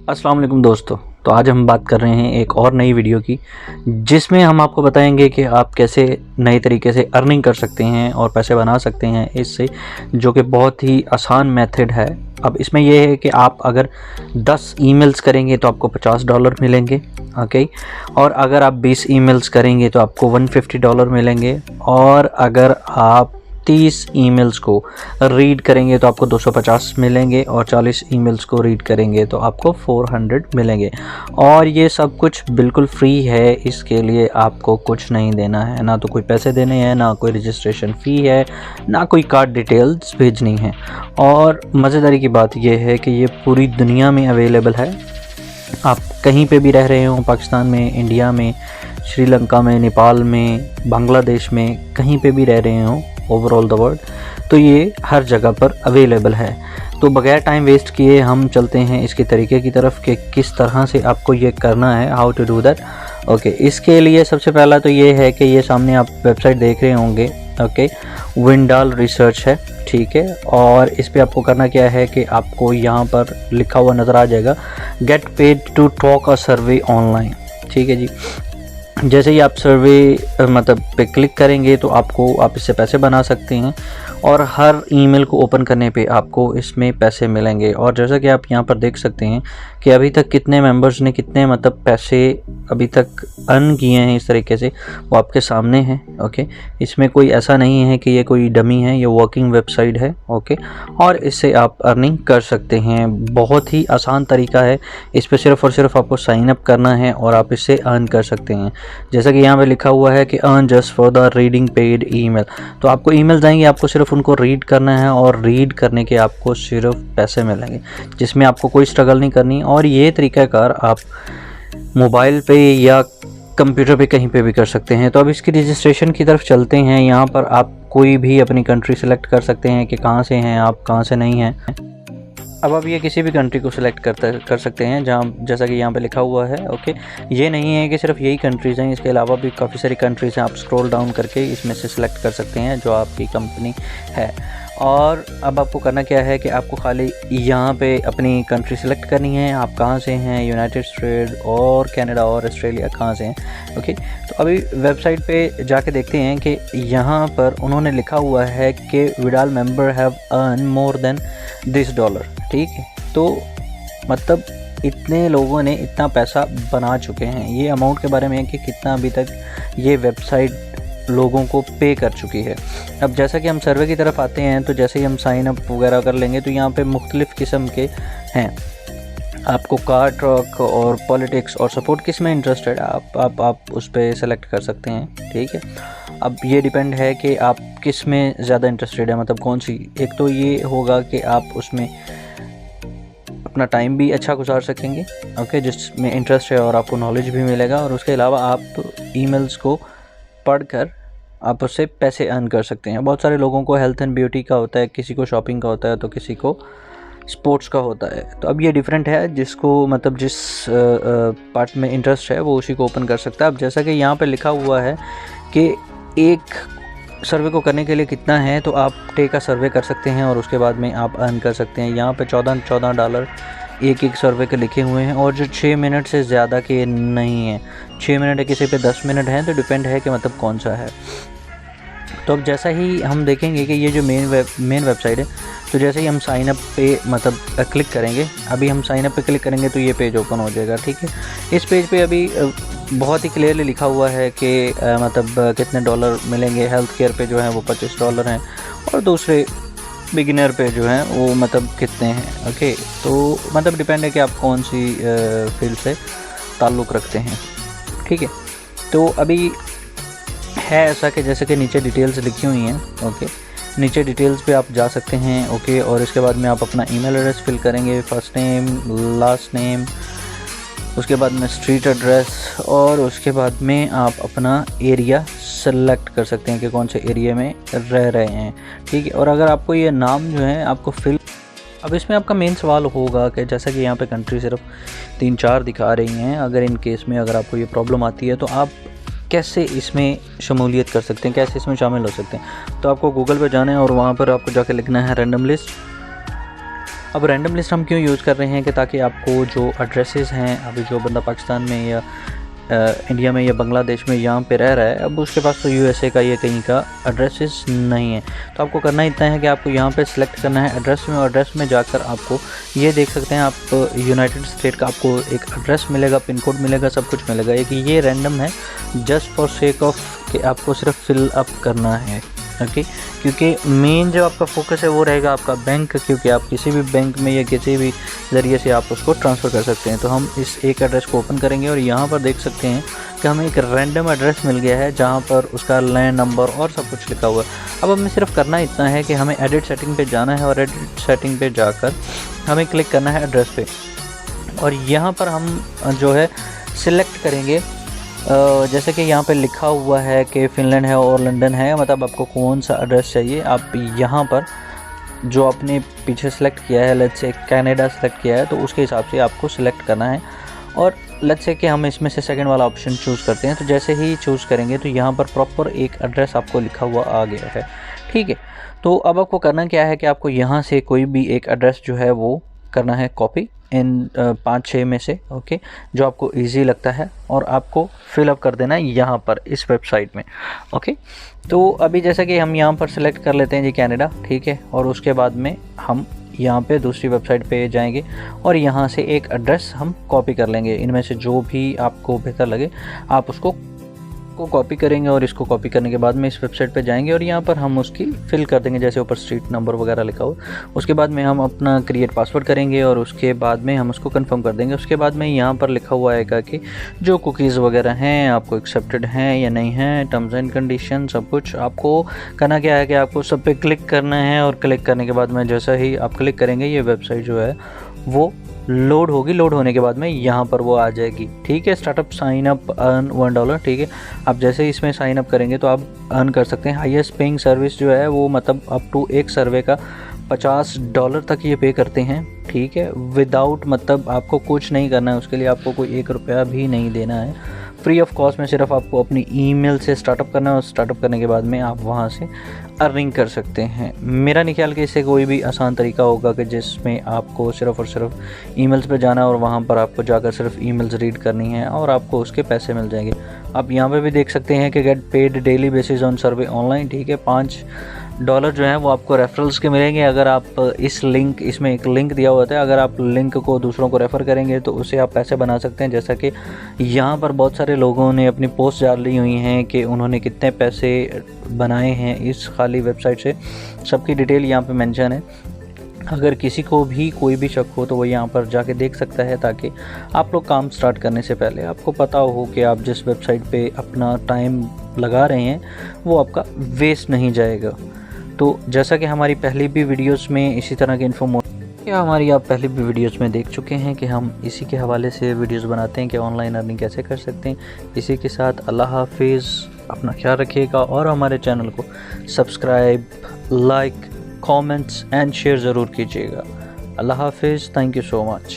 अस्सलाम वालेकुम दोस्तों। तो आज हम बात कर रहे हैं एक और नई वीडियो की, जिसमें हम आपको बताएंगे कि आप कैसे नए तरीके से अर्निंग कर सकते हैं और पैसे बना सकते हैं इससे, जो कि बहुत ही आसान मेथड है। अब इसमें यह है कि आप अगर 10 ईमेल्स करेंगे तो आपको $50 मिलेंगे, ओके। और अगर आप 20 ईमेल्स करेंगे तो आपको $150 मिलेंगे। और अगर आप 30 ईमेल्स को रीड करेंगे तो आपको 250 मिलेंगे। और 40 ईमेल्स को रीड करेंगे तो आपको 400 मिलेंगे। और ये सब कुछ बिल्कुल फ्री है, इसके लिए आपको कुछ नहीं देना है, ना तो कोई पैसे देने हैं, ना कोई रजिस्ट्रेशन फ़ी है, ना कोई कार्ड डिटेल्स भेजनी है। और मज़ेदारी की बात यह है कि ये पूरी दुनिया में अवेलेबल है। आप कहीं पे भी रह रहे हो, पाकिस्तान में, इंडिया में, श्रीलंका में, नेपाल में, बांग्लादेश में, कहीं पे भी रह रहे हो ओवरऑल द वर्ल्ड, तो ये हर जगह पर अवेलेबल है। तो बगैर टाइम वेस्ट किए हम चलते हैं इसके तरीके की तरफ कि किस तरह से आपको ये करना है, how to do that. Okay, इसके लिए सबसे पहला तो ये है कि ये सामने आप वेबसाइट देख रहे होंगे, ओके, विंडाल रिसर्च है, ठीक है। और इस पे आपको करना क्या है कि आपको यहाँ पर लिखा हुआ नज़र आ जाएगा, get paid to talk a survey online, ठीक है जी। जैसे ही आप सर्वे मतलब पे क्लिक करेंगे तो आप इससे पैसे बना सकते हैं। और हर ईमेल को ओपन करने पे आपको इसमें पैसे मिलेंगे। और जैसा कि आप यहाँ पर देख सकते हैं कि अभी तक कितने मेंबर्स ने कितने मतलब पैसे अभी तक अर्न किए हैं, इस तरीके से वो आपके सामने हैं, ओके। इसमें कोई ऐसा नहीं है कि ये कोई डमी है, ये वर्किंग वेबसाइट है, ओके। और इससे आप अर्निंग कर सकते हैं, बहुत ही आसान तरीका है। इस पर सिर्फ़ और सिर्फ आपको साइन अप करना है और आप इससे अर्न कर सकते हैं। जैसा कि यहाँ पे लिखा हुआ है कि earn just for the reading paid email, तो आपको ईमेल आएंगे, आपको सिर्फ उनको रीड करना है और रीड करने के आपको सिर्फ पैसे मिलेंगे, जिसमें आपको कोई स्ट्रगल नहीं करनी। और ये तरीक़ाकार आप मोबाइल पे या कंप्यूटर पे कहीं पे भी कर सकते हैं। तो अब इसकी रजिस्ट्रेशन की तरफ चलते हैं। यहाँ पर आप कोई भी अपनी कंट्री सेलेक्ट कर सकते हैं कि कहाँ से हैं आप, कहाँ से नहीं हैं। अब आप ये किसी भी कंट्री को सिलेक्ट कर सकते हैं, जहाँ जैसा कि यहाँ पे लिखा हुआ है, ओके। ये नहीं है कि सिर्फ यही कंट्रीज़ हैं, इसके अलावा भी काफ़ी सारी कंट्रीज़ हैं। आप स्क्रॉल डाउन करके इसमें से सिलेक्ट कर सकते हैं जो आपकी कंपनी है। और अब आपको करना क्या है कि आपको खाली यहाँ पे अपनी कंट्री सेलेक्ट करनी है, आप कहाँ से हैं, यूनाइटेड स्टेट और कनाडा और ऑस्ट्रेलिया कहाँ से हैं, ओके। तो अभी वेबसाइट पे जाके देखते हैं कि यहाँ पर उन्होंने लिखा हुआ है कि विडाल member have earn more than $10, ठीक है। तो मतलब इतने लोगों ने इतना पैसा बना चुके हैं। ये अमाउंट के बारे में है कि कितना अभी तक ये वेबसाइट लोगों को पे कर चुकी है। अब जैसा कि हम सर्वे की तरफ आते हैं, तो जैसे ही हम साइन अप वगैरह कर लेंगे तो यहाँ पे मुख्तलिफ़ किस्म के हैं। आपको कार, ट्रक और पॉलिटिक्स और सपोर्ट किस में इंटरेस्टेड है, आप उस पर सेलेक्ट कर सकते हैं, ठीक है। अब ये डिपेंड है कि आप किस में ज़्यादा इंटरेस्टेड है, मतलब कौन सी। एक तो ये होगा कि आप उसमें अपना टाइम भी अच्छा गुजार सकेंगे, ओके, जिसमें इंटरेस्ट है और आपको नॉलेज भी मिलेगा। और उसके अलावा आप ईमेल्स को पढ़कर आप उससे पैसे अर्न कर सकते हैं। बहुत सारे लोगों को हेल्थ एंड ब्यूटी का होता है, किसी को शॉपिंग का होता है, तो किसी को स्पोर्ट्स का होता है। तो अब ये डिफरेंट है, जिसको मतलब जिस पार्ट में इंटरेस्ट है वो उसी को ओपन कर सकता है। अब जैसा कि यहाँ पे लिखा हुआ है कि एक सर्वे को करने के लिए कितना है, तो आप डे का सर्वे कर सकते हैं और उसके बाद में आप अर्न कर सकते हैं। यहाँ पे $14 एक सर्वे के लिखे हुए हैं, और जो 6 मिनट से ज़्यादा के नहीं हैं। 6 मिनट है, किसी पे 10 मिनट हैं, तो डिपेंड है कि मतलब कौन सा है। तो अब जैसा ही हम देखेंगे कि ये जो मेन वेबसाइट है, तो जैसे ही हम साइन अप पे मतलब क्लिक करेंगे, अभी हम साइन अप पे क्लिक करेंगे तो ये पेज ओपन हो जाएगा, ठीक है। इस पेज पे अभी बहुत ही क्लियरली लिखा हुआ है कि मतलब कितने डॉलर मिलेंगे। हेल्थ केयर पे जो है वो $25 हैं, और दूसरे बिगिनर पे जो हैं वो मतलब कितने हैं, ओके। तो मतलब डिपेंड है कि आप कौन सी फील्ड से ताल्लुक़ रखते हैं, ठीक है। तो अभी है ऐसा कि जैसे कि नीचे डिटेल्स लिखी हुई हैं, ओके। नीचे डिटेल्स पे आप जा सकते हैं, ओके। और इसके बाद में आप अपना ईमेल एड्रेस फिल करेंगे, फर्स्ट नेम, लास्ट नेम, उसके बाद में स्ट्रीट एड्रेस, और उसके बाद में आप अपना एरिया सेलेक्ट कर सकते हैं कि कौन से एरिया में रह रहे हैं, ठीक है। और अगर आपको ये नाम जो है आपको फिल, अब इसमें आपका मेन सवाल होगा कि जैसा कि यहाँ पे कंट्री सिर्फ 3-4 दिखा रही हैं, अगर इन केस में अगर आपको ये प्रॉब्लम आती है तो आप कैसे इसमें शमूलियत कर सकते हैं, कैसे इसमें शामिल हो सकते हैं। तो आपको गूगल पे जाना है और वहाँ पर आपको जाके लिखना है रैंडम लिस्ट, अब रैंडम लिस्ट हम क्यों यूज़ कर रहे हैं कि ताकि आपको जो एड्रेसेस हैं, अभी जो बंदा पाकिस्तान में या इंडिया में या बांग्लादेश में यहाँ पे रह रहा है, अब उसके पास तो यूएसए का या कहीं का एड्रेसेस नहीं है, तो आपको करना इतना है कि आपको यहाँ पे सिलेक्ट करना है एड्रेस में, और एड्रेस में जाकर आपको ये देख सकते हैं आप यूनाइटेड स्टेट का आपको एक एड्रेस मिलेगा, पिन कोड मिलेगा, सब कुछ मिलेगा। एक ये रैंडम है जस्ट फॉर सेक ऑफ कि आपको सिर्फ फिल अप करना है, ओके। क्योंकि मेन जो आपका फोकस है वो रहेगा आपका बैंक, क्योंकि आप किसी भी बैंक में या किसी भी ज़रिए से आप उसको ट्रांसफ़र कर सकते हैं। तो हम इस एक एड्रेस को ओपन करेंगे और यहाँ पर देख सकते हैं कि हमें एक रैंडम एड्रेस मिल गया है जहाँ पर उसका लैंड नंबर और सब कुछ लिखा हुआ है। अब हमें सिर्फ करना इतना है कि हमें एडिट सेटिंग पे जाना है और एडिट सेटिंग पे जाकर हमें क्लिक करना है एड्रेस पे, और यहाँ पर हम जो है सिलेक्ट करेंगे जैसे कि यहाँ पे लिखा हुआ है कि फ़िनलैंड है और लंदन है, मतलब आपको कौन सा एड्रेस चाहिए। आप यहाँ पर जो आपने पीछे सेलेक्ट किया है, लेट्स से कनाडा सेलेक्ट किया है, तो उसके हिसाब से आपको सिलेक्ट करना है। और लेट्स से कि हम इसमें से सेकंड वाला ऑप्शन चूज़ करते हैं, तो जैसे ही चूज़ करेंगे तो यहाँ पर प्रॉपर एक एड्रेस आपको लिखा हुआ आ गया है, ठीक है। तो अब आपको करना क्या है कि आपको यहाँ से कोई भी एक एड्रेस जो है वो करना है कॉपी इन 5-6 में से, ओके, जो आपको इजी लगता है, और आपको फिलअप कर देना है यहाँ पर इस वेबसाइट में, ओके। तो अभी जैसा कि हम यहाँ पर सिलेक्ट कर लेते हैं जी कनाडा, ठीक है, और उसके बाद में हम यहाँ पे दूसरी वेबसाइट पे जाएंगे और यहाँ से एक एड्रेस हम कॉपी कर लेंगे। इनमें से जो भी आपको बेहतर लगे आप उसको कॉपी करेंगे, और इसको कॉपी करने के बाद में इस वेबसाइट पे जाएंगे और यहाँ पर हम उसकी फिल कर देंगे, जैसे ऊपर स्ट्रीट नंबर वगैरह लिखा हो। उसके बाद में हम अपना क्रिएट पासवर्ड करेंगे और उसके बाद में हम उसको कंफर्म कर देंगे। उसके बाद में यहाँ पर लिखा हुआ है कि जो कुकीज़ वगैरह हैं आपको एक्सेप्टेड हैं या नहीं हैं, टर्म्स एंड कंडीशन सब कुछ। आपको करना क्या है कि आपको सब पे क्लिक करना है, और क्लिक करने के बाद में जैसा ही आप क्लिक करेंगे ये वेबसाइट जो है वो लोड होगी। लोड होने के बाद में यहाँ पर वो आ जाएगी, ठीक है। स्टार्टअप साइन अप अर्न $1, ठीक है। आप जैसे ही इसमें साइन अप करेंगे तो आप अर्न कर सकते हैं। हाईएस्ट पेइंग सर्विस जो है वो मतलब अप टू एक सर्वे का $50 तक ये पे करते हैं, ठीक है। विदाउट मतलब आपको कुछ नहीं करना है, उसके लिए आपको कोई ₹1 भी नहीं देना है। फ्री ऑफ कॉस्ट में सिर्फ आपको अपनी ईमेल से स्टार्टअप करना है, और स्टार्टअप करने के बाद में आप वहाँ से अर्निंग कर सकते हैं। मेरा नहीं ख्याल कि इससे कोई भी आसान तरीका होगा कि जिसमें आपको सिर्फ और सिर्फ ईमेल्स पे जाना और वहाँ पर आपको जाकर सिर्फ ईमेल्स रीड करनी है और आपको उसके पैसे मिल जाएंगे। आप यहाँ पे भी देख सकते हैं कि get paid daily basis on survey online, ठीक है। $5 जो है वो आपको रेफरल्स के मिलेंगे अगर आप इस लिंक, इसमें एक लिंक दिया हुआ है, अगर आप लिंक को दूसरों को रेफ़र करेंगे तो उससे आप पैसे बना सकते हैं। जैसा कि यहाँ पर बहुत सारे लोगों ने अपनी पोस्ट डाली हुई हैं कि उन्होंने कितने पैसे बनाए हैं इस खाली वेबसाइट से, सबकी डिटेल यहाँ पे मेंशन है। अगर किसी को भी कोई भी शक हो तो वो यहाँ पर जाके देख सकता है, ताकि आप लोग काम स्टार्ट करने से पहले आपको पता हो कि आप जिस वेबसाइट पे अपना टाइम लगा रहे हैं वो आपका वेस्ट नहीं जाएगा। तो जैसा कि हमारी पहली भी वीडियोस में इसी तरह के हमारी आप पहले भी वीडियोस में देख चुके हैं कि हम इसी के हवाले से वीडियोस बनाते हैं कि ऑनलाइन अर्निंग कैसे कर सकते हैं। इसी के साथ अल्लाह हाफिज़, अपना ख्याल रखिएगा और हमारे चैनल को subscribe, like, comments and share ज़रूर कीजिएगा। अल्लाह हाफिज़, थैंक यू सो मच।